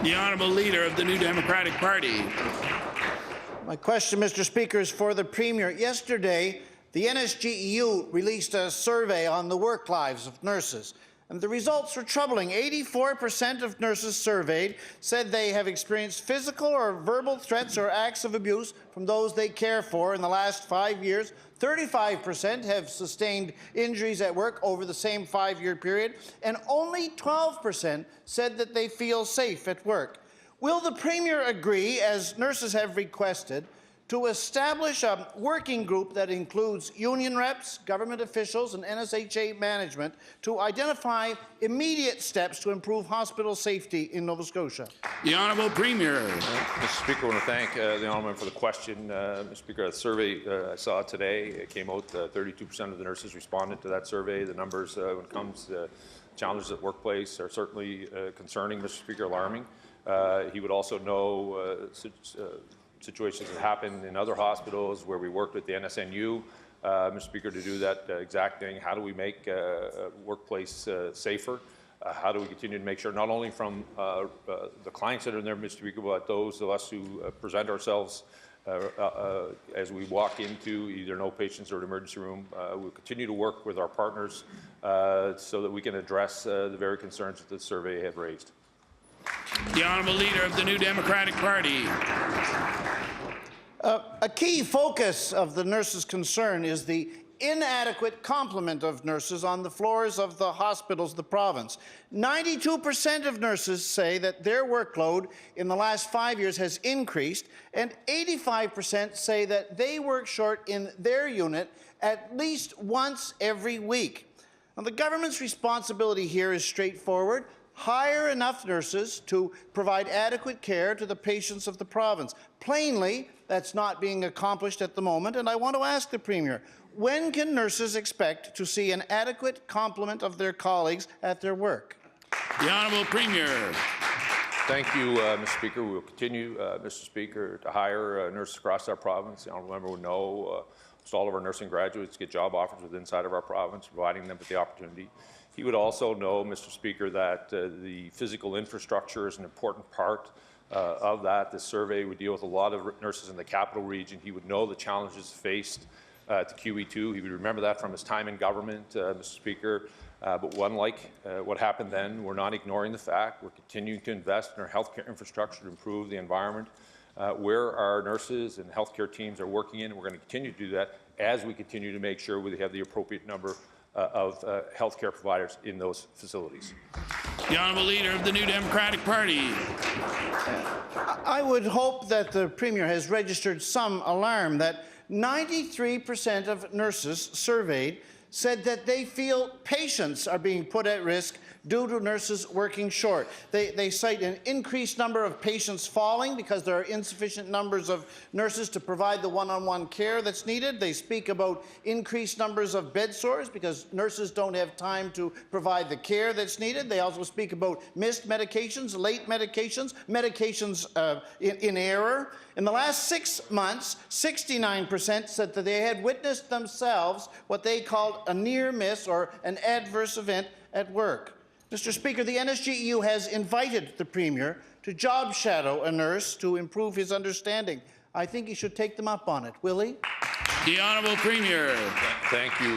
The Honourable Leader of the New Democratic Party. My question, Mr. Speaker, is for the Premier. Yesterday, the NSGEU released a survey on the work lives of nurses, and the results were troubling. 84% of nurses surveyed said they have experienced physical or verbal threats or acts of abuse from those they care for in the last 5 years. 35% have sustained injuries at work over the same 5-year period, and only 12% said that they feel safe at work. Will the Premier agree, as nurses have requested, to establish a working group that includes union reps, government officials and NSHA management to identify immediate steps to improve hospital safety in Nova Scotia? The Honourable Premier. Mr. Speaker, I want to thank the Honourable for the question. Mr. Speaker, the survey I saw today, it came out 32% of the nurses responded to that survey. The numbers when it comes to challenges at workplace are certainly concerning, Mr. Speaker, alarming. He would also know situations that happen in other hospitals where we worked with the NSGEU, Mr. Speaker, to do that exact thing. How do we make a workplace safer? How do we continue to make sure not only from the clients that are in there, Mr. Speaker, but those of us who present ourselves as we walk into either no patients or an emergency room. We'll continue to work with our partners so that we can address the very concerns that the survey have raised. The Honourable Leader of the New Democratic Party. A key focus of the nurses' concern is the inadequate complement of nurses on the floors of the hospitals of the province. 92% of nurses say that their workload in the last 5 years has increased, and 85% say that they work short in their unit at least once every week. Now, the government's responsibility here is straightforward. Hire enough nurses to provide adequate care to the patients of the province. Plainly, that's not being accomplished at the moment, and I want to ask the Premier, when can nurses expect to see an adequate complement of their colleagues at their work? The Honourable Premier. Thank you, Mr. Speaker. We will continue, Mr. Speaker, to hire nurses across our province. The Honourable Member will know almost all of our nursing graduates get job offers within inside of our province, providing them with the opportunity. He would also know, Mr. Speaker, that the physical infrastructure is an important part of that. This survey would deal with a lot of nurses in the capital region. He would know the challenges faced at QE2. He would remember that from his time in government, Mr. Speaker. But unlike what happened then, we're not ignoring the fact. We're continuing to invest in our healthcare infrastructure to improve the environment where our nurses and healthcare teams are working in. We're going to continue to do that as we continue to make sure we have the appropriate number of healthcare providers in those facilities. The Honourable Leader of the New Democratic Party. I would hope that the Premier has registered some alarm that 93% of nurses surveyed said that they feel patients are being put at risk due to nurses working short. They cite an increased number of patients falling because there are insufficient numbers of nurses to provide the one-on-one care that's needed. They speak about increased numbers of bed sores because nurses don't have time to provide the care that's needed. They also speak about missed medications, late medications, medications in error. In the last 6 months, 69% said that they had witnessed themselves what they called a near miss or an adverse event at work. Mr. Speaker, the NSGEU has invited the Premier to job shadow a nurse to improve his understanding. I think he should take them up on it. Will he? The Honourable Premier. Thank you,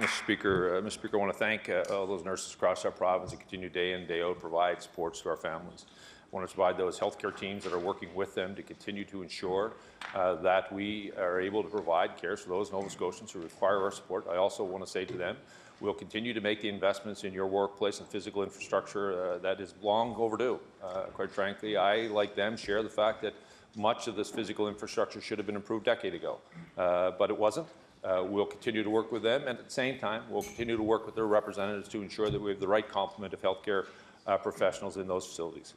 Mr. Speaker. Mr. Speaker, I want to thank all those nurses across our province that continue day in, day out, provide supports to our families. I want to provide those healthcare teams that are working with them to continue to ensure that we are able to provide care for those Nova Scotians who require our support. I also want to say to them, we'll continue to make the investments in your workplace and physical infrastructure that is long overdue. Quite frankly, I, like them, share the fact that much of this physical infrastructure should have been improved a decade ago, but it wasn't. We'll continue to work with them, and at the same time, we'll continue to work with their representatives to ensure that we have the right complement of healthcare professionals in those facilities.